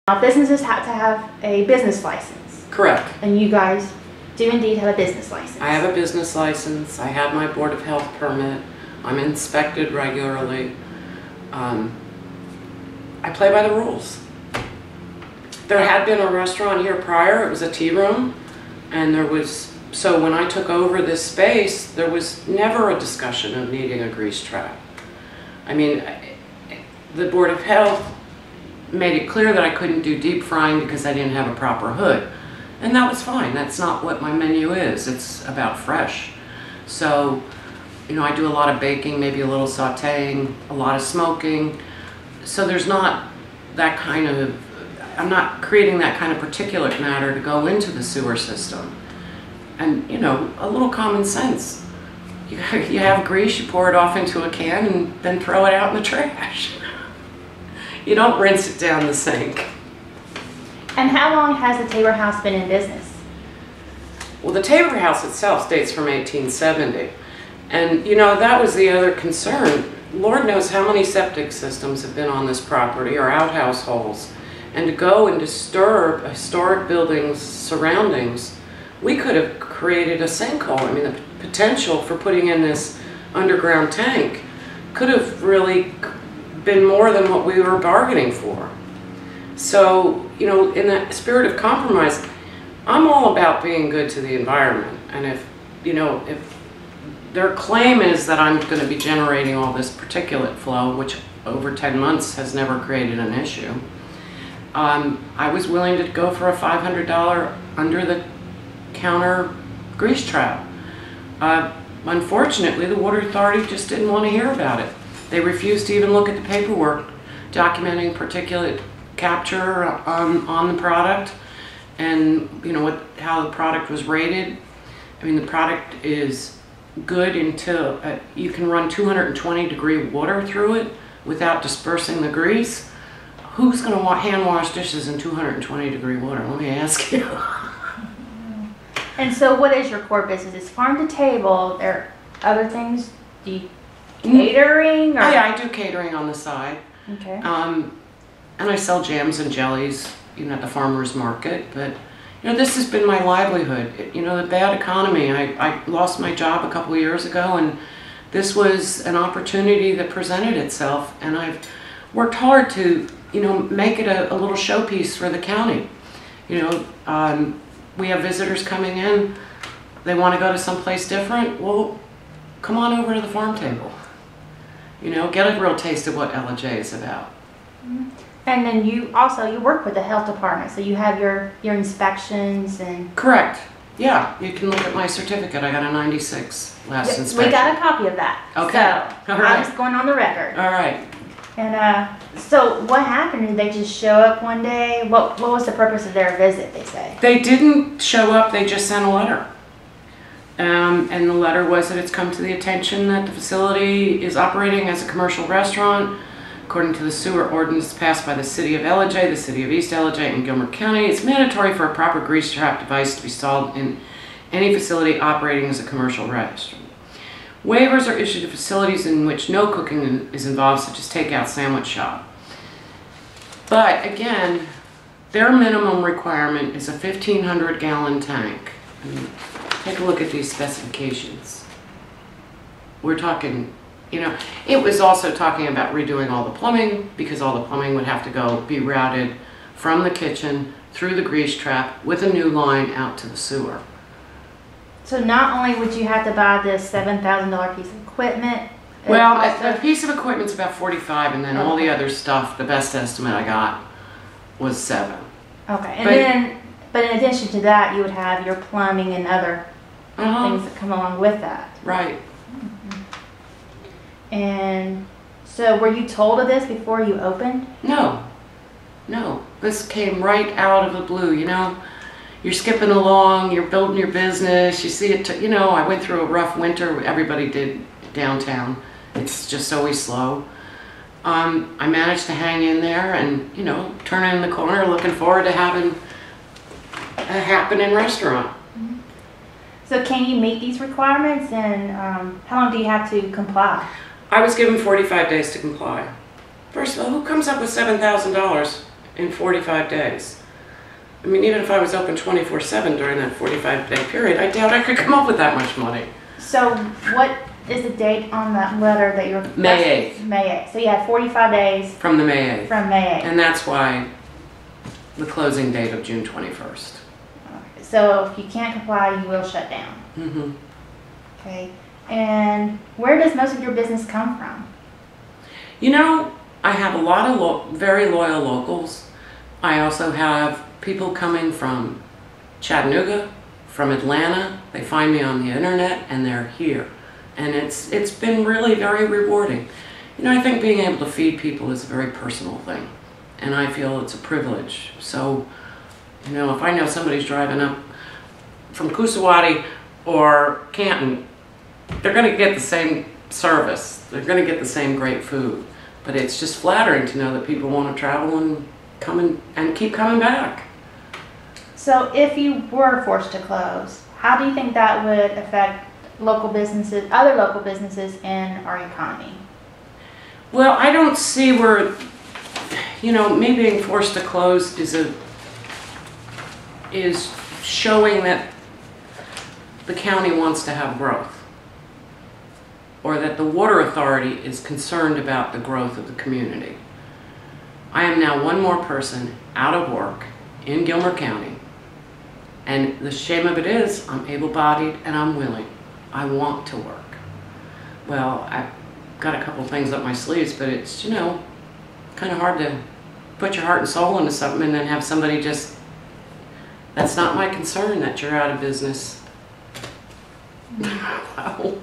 Now, businesses have to have a business license. Correct. And you guys do indeed have a business license. I have a business license. I have my Board of Health permit. I'm inspected regularly. I play by the rules. There had been a restaurant here prior. It was a tea room, and so when I took over this space, there was never a discussion of needing a grease trap. I mean, the Board of Health made it clear that I couldn't do deep frying because I didn't have a proper hood. And that was fine. That's not what my menu is. It's about fresh. So, I do a lot of baking, maybe a little sauteing, a lot of smoking. So there's not that kind of, I'm not creating that kind of particulate matter to go into the sewer system. And, a little common sense. You have grease, you pour it off into a can and then throw it out in the trash. You don't rinse it down the sink. And how long has the Tabor House been in business? Well, the Tabor House itself dates from 1870. And, that was the other concern. Lord knows how many septic systems have been on this property or outhouse holes. And to go and disturb a historic building's surroundings, we could have created a sinkhole. I mean, the potential for putting in this underground tank could have really been more than what we were bargaining for. So, in the spirit of compromise, I'm all about being good to the environment. And if their claim is that I'm going to be generating all this particulate flow, which over 10 months has never created an issue, I was willing to go for a $500 under-the-counter grease trap. Unfortunately, the Water Authority just didn't want to hear about it. They refused to even look at the paperwork documenting particulate capture on the product and how the product was rated. I mean, the product is good until you can run 220-degree water through it without dispersing the grease. Who's going to hand wash dishes in 220-degree water? Let me ask you. And so what is your core business? It's farm to table. There are other things? Do you catering? Or? Yeah, I do catering on the side. Okay. And I sell jams and jellies, at the farmer's market. But, this has been my livelihood. The bad economy. I lost my job a couple of years ago, and this was an opportunity that presented itself. And I've worked hard to, make it a little showpiece for the county. We have visitors coming in. They want to go to someplace different. Well, come on over to the farm table. Get a real taste of what Ellijay is about. And then you work with the health department, so you have your inspections and... Correct. Yeah, you can look at my certificate. I got a 96 last inspection. We got a copy of that. Okay. So, all right. I'm just going on the record. All right. And so what happened? Did they just show up one day? What was the purpose of their visit, they say? They didn't show up. They just sent a letter. And the letter was that it's come to the attention that the facility is operating as a commercial restaurant. According to the sewer ordinance passed by the City of Ellijay, the City of East Ellijay, and Gilmer County, it's mandatory for a proper grease trap device to be installed in any facility operating as a commercial restaurant. Waivers are issued to facilities in which no cooking is involved, such as takeout sandwich shop. But again, their minimum requirement is a 1,500-gallon tank. I mean, take a look at these specifications. We're talking, it was also talking about redoing all the plumbing, because all the plumbing would have to be routed from the kitchen through the grease trap with a new line out to the sewer. So not only would you have to buy this $7,000 piece of equipment. Well, a piece of equipment's about $45,000, and then all the other stuff, the best estimate I got was $7,000. Okay, but in addition to that, you would have your plumbing and other things that come along with that. Right. And so were you told of this before you opened? No. This came right out of the blue, You're skipping along, you're building your business, you see it, I went through a rough winter, everybody did downtown. It's just always slow. I managed to hang in there and, turn in the corner, looking forward to having a happening restaurant. So can you meet these requirements, and how long do you have to comply? I was given 45 days to comply. First of all, who comes up with $7,000 in 45 days. I mean, even if I was open 24/7 during that 45-day period, I doubt I could come up with that much money. So what is the date on that letter that you're... May 8th. May 8th. So you had 45 days From the May 8th. from May 8th. And that's why the closing date of June 21st. So if you can't comply, you will shut down. Mm-hmm. Okay. And where does most of your business come from? You know, I have a lot of very loyal locals. I also have people coming from Chattanooga, from Atlanta. They find me on the internet and they're here. And it's been really very rewarding. You know, I think being able to feed people is a very personal thing. And I feel it's a privilege. So, you know, if I know somebody's driving up from Coosawattee or Canton, they're going to get the same service. They're going to get the same great food. But it's just flattering to know that people want to travel and come and keep coming back. So if you were forced to close, how do you think that would affect local businesses, other local businesses in our economy? Well, I don't see where, you know, me being forced to close is showing that the county wants to have growth, or that the water authority is concerned about the growth of the community. I am now one more person out of work in Gilmer County, and the shame of it is I'm able-bodied and I'm willing. I want to work. Well, I've got a couple things up my sleeves, but it's, you know, kind of hard to put your heart and soul into something and then have somebody just, that's not my concern that you're out of business. Well,